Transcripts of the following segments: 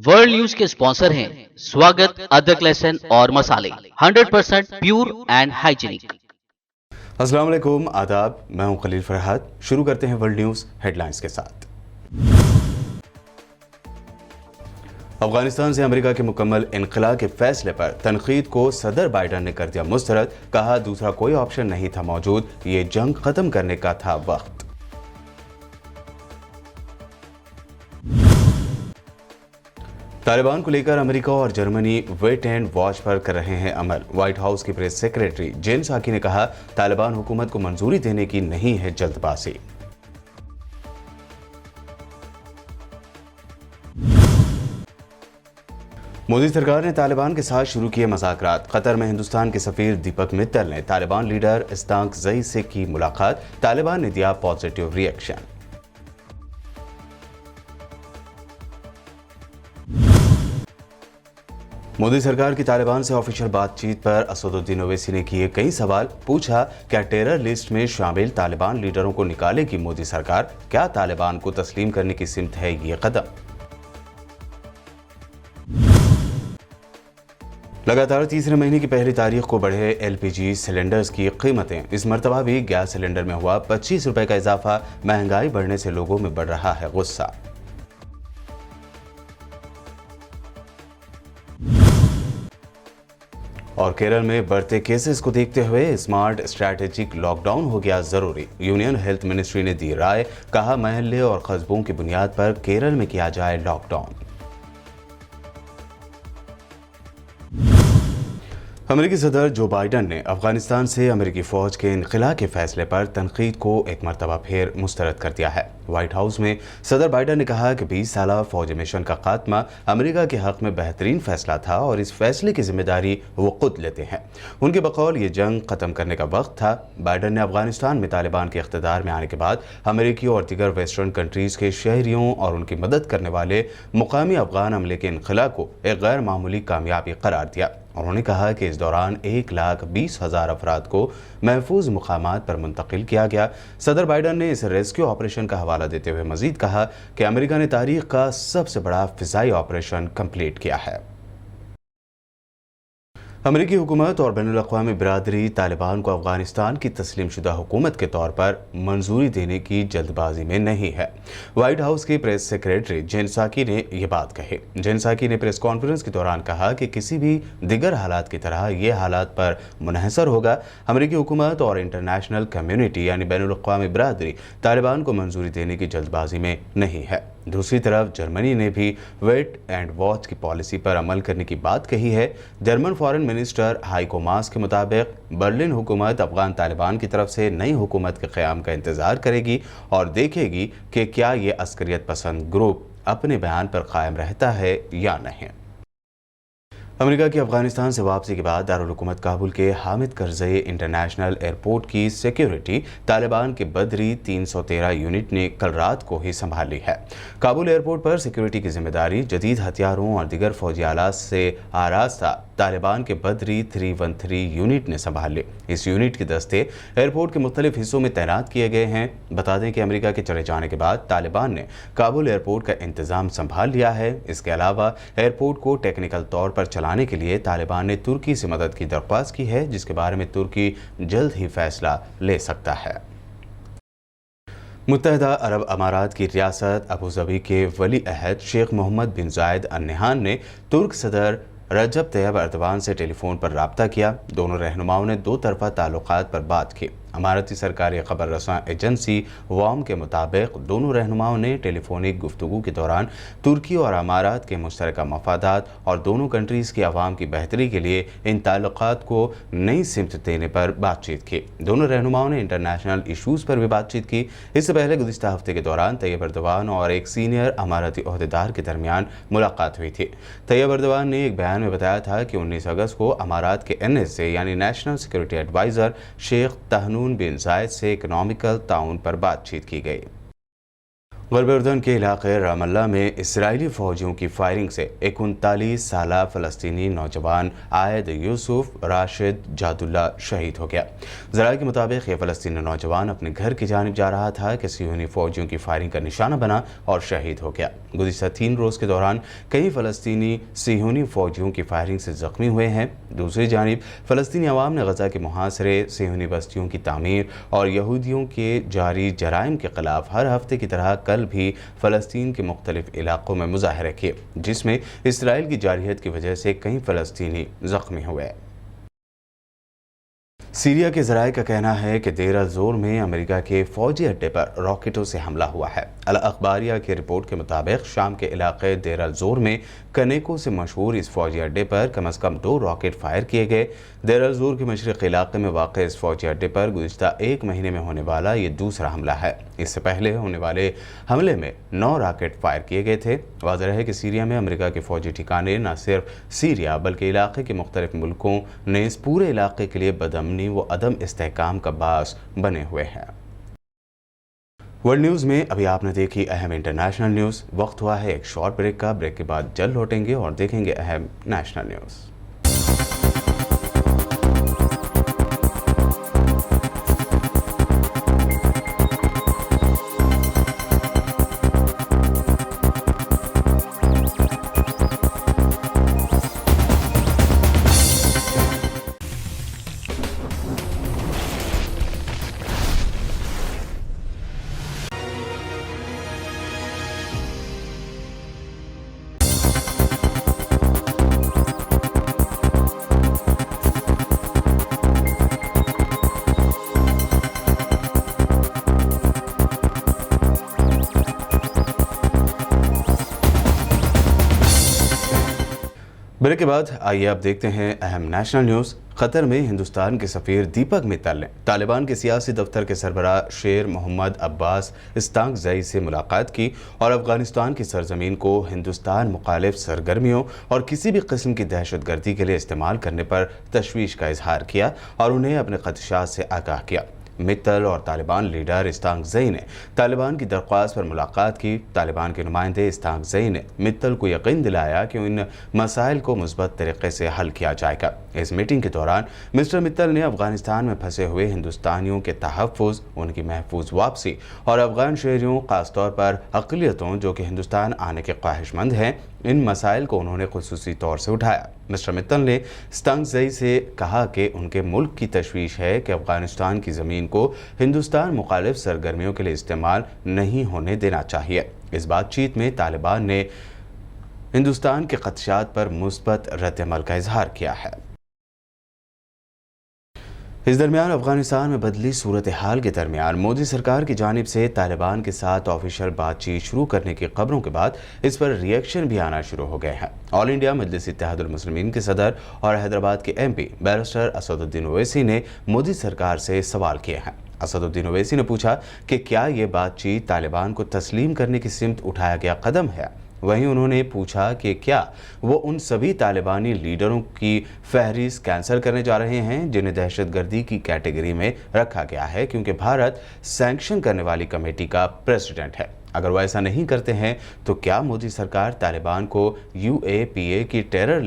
World news के sponsor हैं स्वागत, अदरक, लहसुन और मसाले 100% प्योर एंड हाइजीनिक। अस्सलाम वालेकुम, आदाब। मैं हूं खलील फरहाद। शुरू करते हैं वर्ल्ड न्यूज़ हेडलाइंस के साथ। अफगानिस्तान से अमेरिका के मुकम्मल इनखला के फैसले पर तनकीद को सदर बाइडन ने कर दिया मुस्तरद। कहा दूसरा कोई ऑप्शन नहीं था मौजूद, ये जंग खत्म करने का था वक्त। तालिबान को लेकर अमेरिका और जर्मनी वेट एंड वॉच पर कर रहे हैं अमल। व्हाइट हाउस की प्रेस सेक्रेटरी जेन साकी ने कहा तालिबान हुकूमत को मंजूरी देने की नहीं है जल्दबाजी। मोदी सरकार ने तालिबान के साथ शुरू किए मुज़ाकरात। कतर में हिंदुस्तान के सफीर दीपक मित्तल ने तालिबान लीडर इस्तांक ज़ई से की मुलाकात। तालिबान ने दिया पॉजिटिव रिएक्शन। मोदी सरकार की तालिबान से ऑफिशियल बातचीत पर असदुद्दीन ओवैसी ने किए कई सवाल। पूछा क्या टेरर लिस्ट में शामिल तालिबान लीडरों को निकालेगी मोदी सरकार? क्या तालिबान को तस्लीम करने की सिमत है ये कदम? लगातार तीसरे महीने की पहली तारीख को बढ़े एलपीजी सिलेंडर्स की कीमतें। इस मरतबा भी गैस सिलेंडर में हुआ 25 रुपए का इजाफा। महंगाई बढ़ने से लोगों में बढ़ रहा है गुस्सा। और केरल में बढ़ते केसेस को देखते हुए स्मार्ट स्ट्रैटेजिक लॉकडाउन हो गया जरूरी। यूनियन हेल्थ मिनिस्ट्री ने दी राय। कहा महल्ले और कस्बों की बुनियाद पर केरल में किया जाए लॉकडाउन। अमेरिकी सदर जो बाइडन ने अफगानिस्तान से अमेरिकी फौज के इनखला के फैसले पर तनकीद को एक मरतबा फिर मुस्तरद कर दिया है। व्हाइट हाउस में सदर बाइडन ने कहा कि 20 साला फौजी मिशन का खात्मा अमेरिका के हक में बेहतरीन फैसला था और इस फैसले की जिम्मेदारी वो खुद लेते हैं। उनके बकौल ये जंग खत्म करने का वक्त था। बाइडन ने अफगानिस्तान में तालिबान के इख्तिदार में आने के बाद अमेरिकी और दीगर वेस्टर्न कंट्रीज के शहरियों और उनकी मदद करने वाले मुकामी अफगान अमले के इनखला को एक गैर मामूली कामयाबी करार दिया। उन्होंने कहा कि इस दौरान 1,20,000 अफराद को महफूज मुकामात पर मुंतकिल किया गया। सदर बाइडन ने इस रेस्क्यू ऑपरेशन का हवाला देते हुए मजीद कहा कि अमेरिका ने तारीख का सबसे बड़ा फिजाई ऑपरेशन कंप्लीट किया है। अमेरिकी हुकूमत और बैनुल-अक़वामी बिरादरी तालिबान को अफगानिस्तान की तस्लीमशुदा हुकूमत के तौर पर मंजूरी देने की जल्दबाजी में नहीं है। व्हाइट हाउस की प्रेस सेक्रेटरी जेन साकी ने यह बात कही। जेन साकी ने प्रेस कॉन्फ्रेंस के दौरान कहा कि किसी भी दिगर हालात की तरह ये हालात पर मुनहसर होगा। अमेरिकी हुकूमत और इंटरनेशनल कम्युनिटी यानी बैनुल-अक़वामी बिरादरी तालिबान को मंजूरी देने की जल्दबाजी में नहीं है। दूसरी तरफ जर्मनी ने भी वेट एंड वॉच की पॉलिसी पर अमल करने की बात कही है। जर्मन फॉरेन मिनिस्टर हाइको मास के मुताबिक बर्लिन हुकूमत अफगान तालिबान की तरफ से नई हुकूमत के क़याम का इंतज़ार करेगी और देखेगी कि क्या ये अस्करियत पसंद ग्रुप अपने बयान पर कायम रहता है या नहीं। अमेरिका की अफगानिस्तान से वापसी के बाद दारुल हुकूमत काबुल के हामिद करज़ई इंटरनेशनल एयरपोर्ट की सिक्योरिटी तालिबान के बदरी 313 यूनिट ने कल रात को ही संभाल ली है। काबुल एयरपोर्ट पर सिक्योरिटी की जिम्मेदारी जदीद हथियारों और दिगर फौजी आलात से आरास्ता तालिबान के बदरी 313 यूनिट ने संभाल ली। इस यूनिट के दस्ते एयरपोर्ट के मुख्तलिफ हिस्सों में तैनात किए गए हैं। बता दें कि अमेरिका के चले जाने के बाद तालिबान ने काबुल एयरपोर्ट का इंतजाम संभाल लिया है। इसके अलावा एयरपोर्ट को टेक्निकल तौर पर चलाने के लिए तालिबान ने तुर्की से मदद की दरख्वास्त की है, जिसके बारे में तुर्की जल्द ही फैसला ले सकता है। मुत्तहिदा अरब अमारात की रियासत अबू धाबी के वली अहद शेख मोहम्मद बिन जायद अल नहयान ने तुर्क सदर रजब तैयब एर्दोगान से टेलीफोन पर रब्ता किया। दोनों रहनुमाओं ने दो तरफा ताल्लुकात पर बात की। अमारती सरकारी खबर रसां एजेंसी वाम के मुताबिक दोनों रहनुमाओं ने टेलीफोनिक गुफ्तगू के दौरान तुर्की और अमारात के मुश्तरका मफादात और दोनों कंट्रीज़ की आवाम की बेहतरी के लिए इन ताल्लुकात को नई सिमत देने पर बातचीत की। दोनों रहनुमाओं ने इंटरनेशनल इशूज़ पर भी बातचीत की। इससे पहले गुज़िश्ता हफ्ते के दौरान तैयब एर्दोगान और एक सीनियर अमारती ओहदेदार के दरमियान मुलाकात हुई थी। तैयब एर्दोगान ने एक बयान में बताया था कि 19 अगस्त को अमारात के NSA यानी national security adviser Sheikh Tahnoun bin Zayed से इकनॉमिकल ताउन पर बातचीत की गई। ग़र्ब उर्दन के इलाके रामल्ला में इसराइली फ़ौजियों की फायरिंग से एक 39 साला फ़लस्तीनी नौजवान आयद यूसुफ राशिद जादुल्ला शहीद हो गया। ज़राए के मुताबिक ये फ़लस्तीनी नौजवान अपने घर की जानिब जा रहा था कि सियोनी फ़ौजियों की फायरिंग का निशाना बना और शहीद हो गया। गुज़िश्ता 3 रोज़ के दौरान कई फ़लस्तीनी सियोनी फ़ौजियों की फायरिंग से ज़ख्मी हुए हैं। दूसरी जानिब फ़लस्तीनी अवाम ने गज़ा के मुहासरे, सियोनी बस्तियों की तामीर और यहूदियों के जारी जराइम के ख़िलाफ़ हर हफ्ते की तरह कल भी फ़लस्तीन के मुख्तलिफ इलाकों में मुजाहरे किए, जिसमें इसराइल की जारहियत की वजह से कई फ़लस्तीनी ज़ख्मी हुए। सीरिया के ज़राए का कहना है कि देर अल-ज़ोर में अमेरिका के फ़ौजी अड्डे पर रॉकेटों से हमला हुआ है। अल अखबारिया की रिपोर्ट के मुताबिक शाम के इलाके देर अल-ज़ोर में कनेको से मशहूर इस फ़ौजी अड्डे पर कम अज़ कम 2 रॉकेट फायर किए गए। देर अल-ज़ोर के मशरिक़ी इलाके में वाक़ इस फ़ौजी अड्डे पर गुज़िश्ता 1 महीने में होने वाला ये दूसरा हमला है। इससे पहले होने वाले हमले में 9 रॉकेट फायर किए गए थे। वाज़ेह है कि सीरिया में अमेरिका के फ़ौजी ठिकाने न सिर्फ सीरिया बल्कि इलाके के मुख्तलिफ मुल्कों ने इस पूरे इलाके के लिए बदअमनी व अदम इस्तेहकाम का बास बने हुए हैं। वर्ल्ड न्यूज़ में अभी आपने देखी अहम इंटरनेशनल न्यूज़। वक्त हुआ है एक शॉर्ट ब्रेक का। ब्रेक के बाद जल्द लौटेंगे और देखेंगे अहम नेशनल न्यूज़। ब्रेक के बाद आइए अब देखते हैं अहम नेशनल न्यूज़। कतर में हिंदुस्तान के सफ़ीर दीपक मित्तल ने तालिबान के सियासी दफ्तर के सरबराह शेर मोहम्मद अब्बास इस्तांकज़ई से मुलाकात की और अफगानिस्तान की सरजमीन को हिंदुस्तान मुखालिफ सरगर्मियों और किसी भी किस्म की दहशतगर्दी के लिए इस्तेमाल करने पर तशवीश का इजहार किया और उन्हें अपने खदशात से आगाह किया। मित्तल और तालिबान लीडर इस्तांकज़ई ने तालिबान की दरख्वास्त पर मुलाकात की। तालिबान के नुमाइंदे इस्तांकज़ई ने मित्तल को यकीन दिलाया कि इन मसाइल को मुस्बत तरीके से हल किया जाएगा। इस मीटिंग के दौरान मिस्टर मित्तल ने अफगानिस्तान में फंसे हुए हिंदुस्तानियों के तहफ़्फ़ुज़, उनकी महफूज वापसी और अफगान शहरियों, ख़ासतौर पर अक़लियतों जो कि हिंदुस्तान आने के ख्वाहिशमंद हैं, इन मसाइल को उन्होंने खुसूसी तौर से उठाया। मिस्टर मित्तल ने इस्तांकज़ई से कहा कि उनके मुल्क की तशवीश है कि अफगानिस्तान की ज़मीन को हिंदुस्तान मुखालिफ सरगर्मियों के लिए इस्तेमाल नहीं होने देना चाहिए। इस बातचीत में तालिबान ने हिंदुस्तान के ख़दशात पर मुस्बत रद्द-ए-अमल का इजहार किया है। इस दरमियान अफगानिस्तान में बदली सूरत हाल के दरमियान मोदी सरकार की जानिब से तालिबान के साथ ऑफिशियल बातचीत शुरू करने की खबरों के बाद इस पर रिएक्शन भी आना शुरू हो गए हैं। ऑल इंडिया मजलिस इत्तेहादुल मुस्लिमीन के सदर और हैदराबाद के MP बैरिस्टर असदुद्दीन ओवैसी ने मोदी सरकार से सवाल किए हैं। असदुद्दीन ओवैसी ने पूछा कि क्या ये बातचीत तालिबान को तस्लीम करने की सिमत उठाया गया कदम है। वहीं उन्होंने पूछा कि क्या वो उन सभी तालिबानी लीडरों की फहरिस्त कैंसिल करने जा रहे हैं जिन्हें दहशतगर्दी की कैटेगरी में रखा गया है, क्योंकि भारत सैंक्शन करने वाली कमेटी का प्रेसिडेंट है। अगर वो ऐसा नहीं करते हैं तो क्या मोदी सरकार तालिबान को UAPA की टेरर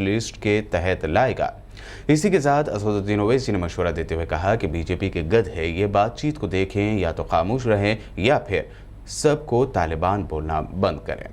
लिस्ट के तहत लाएगा। इसी के साथ असदुद्दीन ओवैसी ने मशवरा देते हुए कहा कि बीजेपी के गधे ये बातचीत को देखें, या तो खामोश रहें या फिर सबको तालिबान बोलना बंद करें।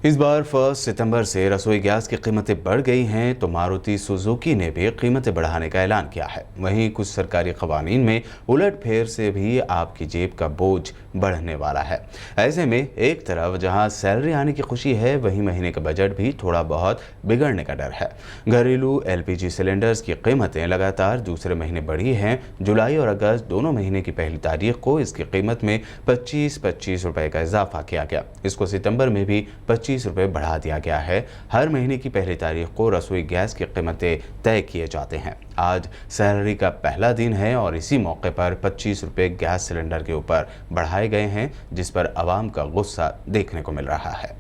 इस बार 1 सितंबर से रसोई गैस की कीमतें बढ़ गई हैं तो मारुति सुजुकी ने भी कीमतें बढ़ाने का ऐलान किया है। वहीं कुछ सरकारी कवानीन में उलटफेर से भी आपकी जेब का बोझ बढ़ने वाला है। ऐसे में एक तरफ जहां सैलरी आने की खुशी है, वहीं महीने का बजट भी थोड़ा बहुत बिगड़ने का डर है। घरेलू LPG सिलेंडर्स की कीमतें लगातार दूसरे महीने बढ़ी हैं। जुलाई और अगस्त दोनों महीने की पहली तारीख को इसकी कीमत में 25-25 रुपये का इजाफा किया गया। इसको सितंबर में भी 25 रुपये बढ़ा दिया गया है। हर महीने की पहली तारीख को रसोई गैस की कीमतें तय किए जाते हैं। आज सैलरी का पहला दिन है और इसी मौके पर 25 रुपये गैस सिलेंडर के ऊपर बढ़ाए गए हैं, जिस पर आवाम का गुस्सा देखने को मिल रहा है।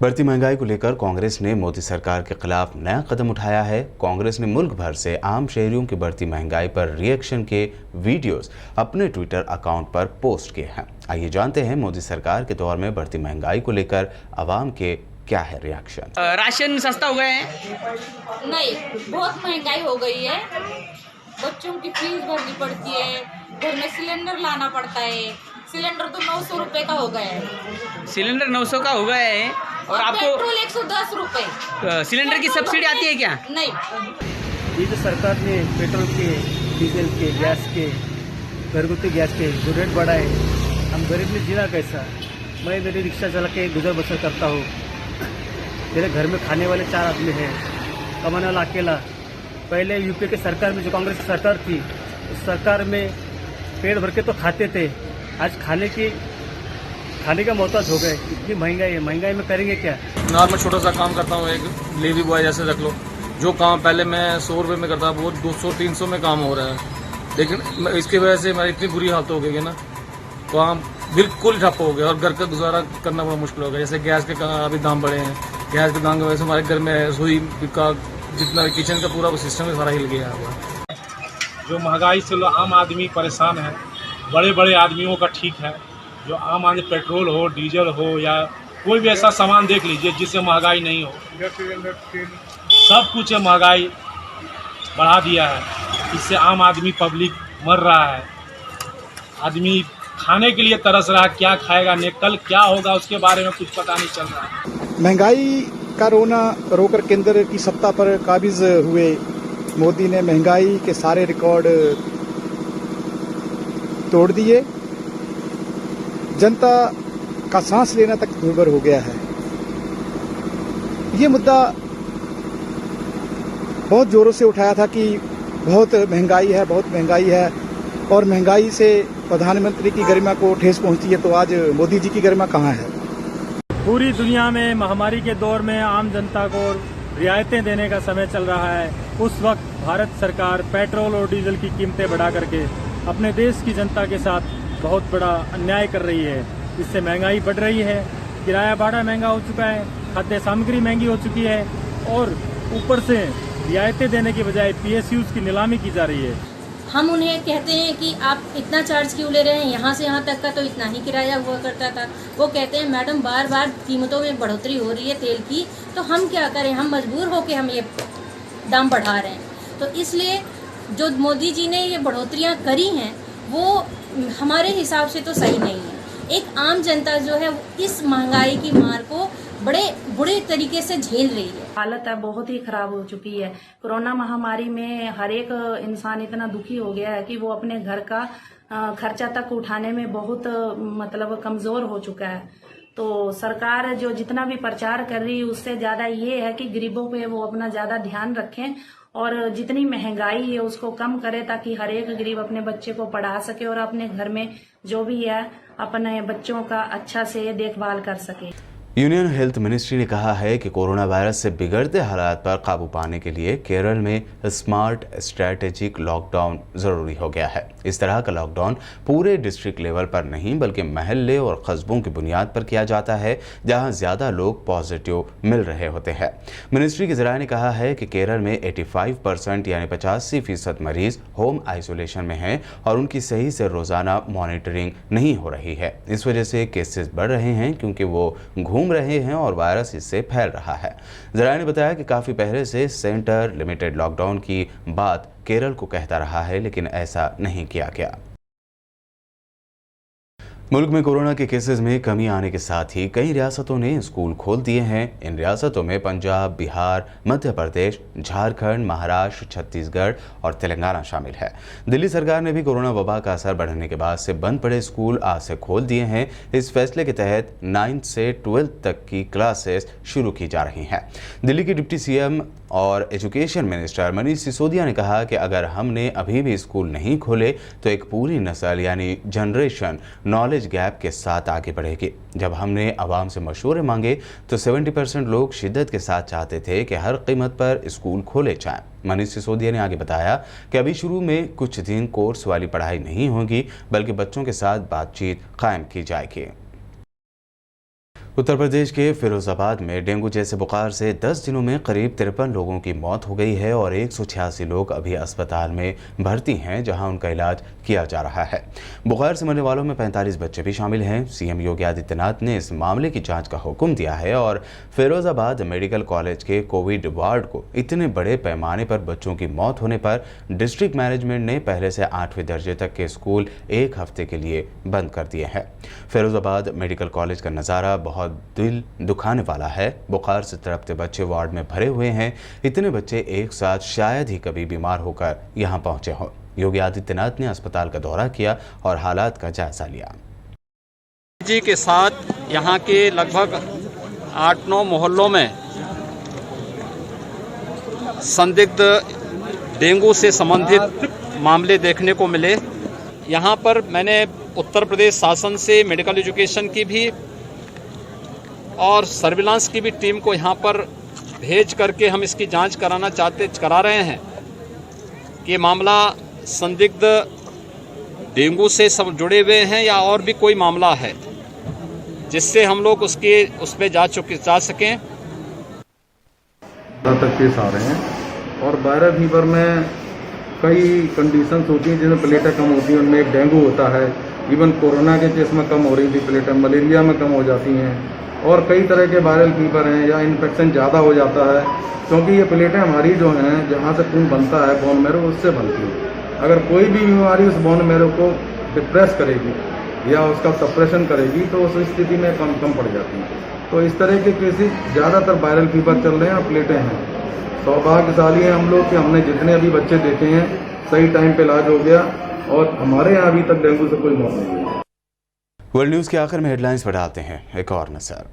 बढ़ती महंगाई को लेकर कांग्रेस ने मोदी सरकार के खिलाफ नया कदम उठाया है। कांग्रेस ने मुल्क भर से आम शहरियों की बढ़ती महंगाई पर रिएक्शन के वीडियोस अपने ट्विटर अकाउंट पर पोस्ट किए हैं। आइए जानते हैं मोदी सरकार के दौर में बढ़ती महंगाई को लेकर आवाम के क्या है रिएक्शन। राशन सस्ता हो गया है? नहीं, बहुत महंगाई हो गई है। बच्चों की फीस भरनी पड़ती है, घर में सिलेंडर लाना पड़ता है। सिलेंडर तो 900 रुपए का हो गया है। सिलेंडर 900 का हो गया है और आपको पेट्रोल 110 रुपए। सिलेंडर की सब्सिडी आती है क्या? नहीं। ये जो सरकार ने पेट्रोल के, डीजल के, गैस के, घरगुती गैस के जो रेट बढ़ाए, हम गरीब ने जीना कैसा? मैं मेरी रिक्शा चला के गुजर बसर करता हूँ। मेरे घर में खाने वाले 4 आदमी हैं, कमाने वाला अकेला। पहले यूपी के सरकार में जो कांग्रेस की सरकार थी, उस सरकार में पेट भर के तो खाते थे, आज खाने का मोहताज हो गए। इतनी महंगाई में करेंगे क्या? नॉर्मल छोटा सा काम करता हूँ, एक डिलीवरी बॉय जैसे रख लो। जो काम पहले मैं 100 रुपये में करता वो 200-300 में काम हो रहा है। लेकिन इसकी वजह से हमारी इतनी बुरी हालत हो गई है ना, काम बिल्कुल ठप्प हो गया और घर का गुजारा करना बड़ा मुश्किल हो गया। जैसे गैस के अभी दाम बढ़े हैं, गैस के दाम की वजह से हमारे घर में रसोई का जितना किचन का पूरा सिस्टम है सारा हिल गया है। जो महंगाई से आम आदमी परेशान है, बड़े बड़े आदमियों का ठीक है। जो आम आदमी पेट्रोल हो, डीजल हो या कोई भी ऐसा सामान देख लीजिए जिससे महंगाई नहीं हो, सब कुछ महंगाई बढ़ा दिया है। इससे आम आदमी पब्लिक मर रहा है। आदमी खाने के लिए तरस रहा है, क्या खाएगा नहीं, कल क्या होगा उसके बारे में कुछ पता नहीं चल रहा है। महंगाई का रोना रोकर केंद्र की सत्ता पर काबिज हुए मोदी ने महंगाई के सारे रिकॉर्ड तोड़ दिए। जनता का सांस लेना तक दूभर हो गया है। ये मुद्दा बहुत जोरों से उठाया था कि बहुत महंगाई है और महंगाई से प्रधानमंत्री की गरिमा को ठेस पहुंचती है। तो आज मोदी जी की गरिमा कहाँ है? पूरी दुनिया में महामारी के दौर में आम जनता को रियायतें देने का समय चल रहा है। उस वक्त भारत सरकार पेट्रोल और डीजल की कीमतें बढ़ा करके अपने देश की जनता के साथ बहुत बड़ा अन्याय कर रही है। इससे महंगाई बढ़ रही है, किराया भाड़ा महंगा हो चुका है, खाद्य सामग्री महंगी हो चुकी है और ऊपर से रियायतें देने की बजाय PSUs की नीलामी की जा रही है। हम उन्हें कहते हैं कि आप इतना चार्ज क्यों ले रहे हैं, यहाँ से यहाँ तक का तो इतना ही किराया हुआ करता था। वो कहते हैं मैडम बार बार कीमतों में बढ़ोतरी हो रही है तेल की, तो हम क्या करें, हम मजबूर होकर हम ये दाम बढ़ा रहे हैं। तो इसलिए जो मोदी जी ने ये बढ़ोतरियाँ करी हैं वो हमारे हिसाब से तो सही नहीं है। एक आम जनता जो है इस महंगाई की मार को बड़े बुरे तरीके से झेल रही है। हालत है बहुत ही खराब हो चुकी है। कोरोना महामारी में हर एक इंसान इतना दुखी हो गया है कि वो अपने घर का खर्चा तक उठाने में बहुत मतलब कमजोर हो चुका है। तो सरकार जो जितना भी प्रचार कर रही है उससे ज्यादा ये है कि गरीबों पे वो अपना ज्यादा ध्यान रखें और जितनी महंगाई है उसको कम करे ताकि हर एक गरीब अपने बच्चे को पढ़ा सके और अपने घर में जो भी है अपने बच्चों का अच्छा से देखभाल कर सके। यूनियन हेल्थ मिनिस्ट्री ने कहा है कि कोरोना वायरस से बिगड़ते हालात पर काबू पाने के लिए केरल में स्मार्ट स्ट्रैटेजिक लॉकडाउन जरूरी हो गया है। इस तरह का लॉकडाउन पूरे डिस्ट्रिक्ट लेवल पर नहीं बल्कि महल्ले और कस्बों की बुनियाद पर किया जाता है जहां ज्यादा लोग पॉजिटिव मिल रहे होते हैं। मिनिस्ट्री के जराये ने कहा है कि केरल में 85% यानी 85% मरीज होम आइसोलेशन में हैं और उनकी सही से रोजाना मॉनिटरिंग नहीं हो रही है। इस वजह से केसेस बढ़ रहे हैं क्योंकि वो घूम रहे हैं और वायरस इससे फैल रहा है। जराये ने बताया कि काफी पहले से सेंटर लिमिटेड लॉकडाउन की बात केरल को कहता रहा है, लेकिन ऐसा नहीं किया गया। मुल्क में कोरोना के केसेस में कमी आने के साथ ही कई रियासतों ने स्कूल खोल दिए हैं। इन रियासतों में पंजाब, बिहार, मध्य प्रदेश, झारखंड, महाराष्ट्र, छत्तीसगढ़ और तेलंगाना शामिल है। दिल्ली सरकार ने भी कोरोना वबा का असर बढ़ने के बाद से बंद पड़े स्कूल आज से खोल दिए हैं। इस फैसले के तहत 9th से 12th तक की क्लासेस शुरू की जा रही हैं। दिल्ली की डिप्टी CM और एजुकेशन मिनिस्टर मनीष सिसोदिया ने कहा कि अगर हमने अभी भी स्कूल नहीं खोले तो एक पूरी नस्ल यानी जनरेशन नॉलेज गैप के साथ आगे बढ़ेगी। जब हमने आवाम से मशवरे मांगे तो 70% लोग शिद्दत के साथ चाहते थे कि हर कीमत पर स्कूल खोले जाएं। मनीष सिसोदिया ने आगे बताया कि अभी शुरू में कुछ दिन कोर्स वाली पढ़ाई नहीं होगी बल्कि बच्चों के साथ बातचीत कायम की जाएगी। उत्तर प्रदेश के फिरोजाबाद में डेंगू जैसे बुखार से 10 दिनों में करीब 53 लोगों की मौत हो गई है और 186 लोग अभी अस्पताल में भर्ती हैं, जहां उनका इलाज किया जा रहा है। बुखार से मरने वालों में 45 बच्चे भी शामिल हैं। सीएम योगी आदित्यनाथ ने इस मामले की जांच का हुक्म दिया है और फिरोजाबाद मेडिकल कॉलेज के कोविड वार्ड को इतने बड़े पैमाने पर बच्चों की मौत होने पर डिस्ट्रिक्ट मैनेजमेंट ने पहले से 8वीं दर्जे तक के स्कूल 1 हफ्ते के लिए बंद कर दिए हैं। फिरोजाबाद मेडिकल कॉलेज का नज़ारा बहुत दिल दुखाने वाला है। बुखार से तड़पते बच्चे वार्ड में भरे हुए हैं। इतने बच्चे एक साथ शायद ही कभी बीमार होकर यहां पहुंचे हों। योगी आदित्यनाथ ने अस्पताल का दौरा किया और हालात का जायजा लिया। जी के साथ यहाँ के लगभग 8-9 मोहल्लों में संदिग्ध डेंगू से संबंधित मामले देखने को मिले। यहाँ पर मैंने उत्तर प्रदेश शासन से मेडिकल एजुकेशन की भी और सर्विलांस की भी टीम को यहाँ पर भेज करके हम इसकी जांच करा रहे हैं कि मामला संदिग्ध डेंगू से सब जुड़े हुए हैं या और भी कोई मामला है, जिससे हम लोग उस पर जा सकें। तक केस आ रहे हैं और वायरल फीवर में कई कंडीशंस होती हैं जिनमें प्लेटें कम होती हैं। उनमें एक डेंगू होता है, इवन कोरोना के केस में कम हो रही थी प्लेटें, मलेरिया में कम हो जाती हैं और कई तरह के वायरल फीवर हैं या इन्फेक्शन ज़्यादा हो जाता है, क्योंकि ये प्लेटें हमारी जो हैं जहाँ से खून बनता है बोन मैरो, उससे बनती है। अगर कोई भी बीमारी उस बोन मैरो को डिप्रेस करेगी या उसका सप्रेशन करेगी तो उस स्थिति में कम पड़ जाती है। तो इस तरह के केसेस ज़्यादातर वायरल फीवर चल रहे हैं और प्लेटें हैं। सौभाग्यशाली हैं हम लोग कि हमने जितने अभी बच्चे देखे हैं सही टाइम पे इलाज हो गया और हमारे यहाँ अभी तक डेंगू से कोई मौत नहीं हुई। वर्ल्ड न्यूज़ के आखिर में हेडलाइंस बढ़ाते हैं एक और नजर।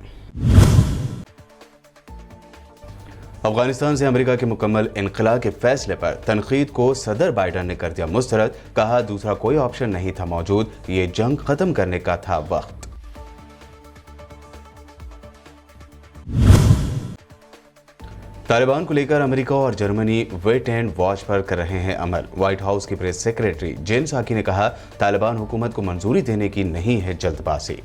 अफगानिस्तान से अमेरिका के मुकम्मल इनखला के फैसले पर तनकीद को सदर बाइडन ने कर दिया मुस्तरद। कहा दूसरा कोई ऑप्शन नहीं था मौजूद, ये जंग खत्म करने का था वक्त। तालिबान को लेकर अमेरिका और जर्मनी वेट एंड वॉच पर कर रहे हैं अमल। व्हाइट हाउस की प्रेस सेक्रेटरी जेन साकी ने कहा तालिबान हुकूमत को मंजूरी देने की नहीं है जल्दबाजी।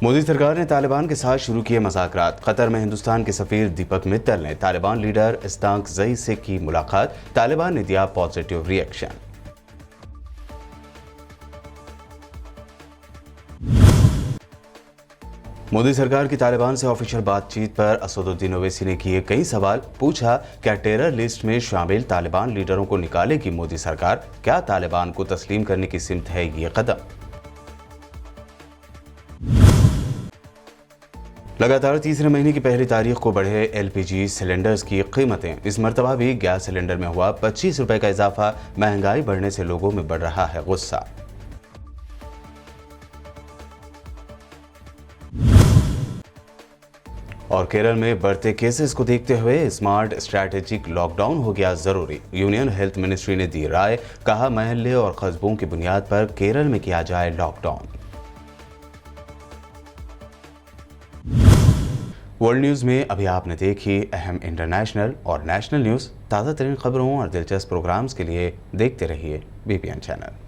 मोदी सरकार ने तालिबान के साथ शुरू किए मुज़ाकरात। कतर में हिंदुस्तान के सफीर दीपक मित्तल ने तालिबान लीडर इस्ताक ज़ई से की मुलाकात। तालिबान ने दिया पॉजिटिव रिएक्शन। मोदी सरकार की तालिबान से ऑफिशियल बातचीत पर असदुद्दीन ओवैसी ने किए कई सवाल। पूछा क्या टेरर लिस्ट में शामिल तालिबान लीडरों को निकालेगी मोदी सरकार? क्या तालिबान को तस्लीम करने की सिमत है ये कदम? लगातार तीसरे महीने की पहली तारीख को बढ़े एलपीजी सिलेंडर्स की कीमतें। इस मरतबा भी गैस सिलेंडर में हुआ 25 रुपए का इजाफा। महंगाई बढ़ने से लोगों में बढ़ रहा है गुस्सा। और केरल में बढ़ते केसेस को देखते हुए स्मार्ट स्ट्रैटेजिक लॉकडाउन हो गया जरूरी। यूनियन हेल्थ मिनिस्ट्री ने दी राय। कहा महल्ले और कस्बों की बुनियाद पर केरल में किया जाए लॉकडाउन। वर्ल्ड न्यूज में अभी आपने देखी अहम इंटरनेशनल और नेशनल न्यूज। ताज़ा तरीन खबरों और दिलचस्प प्रोग्राम्स के लिए देखते रहिए बीपीएन चैनल।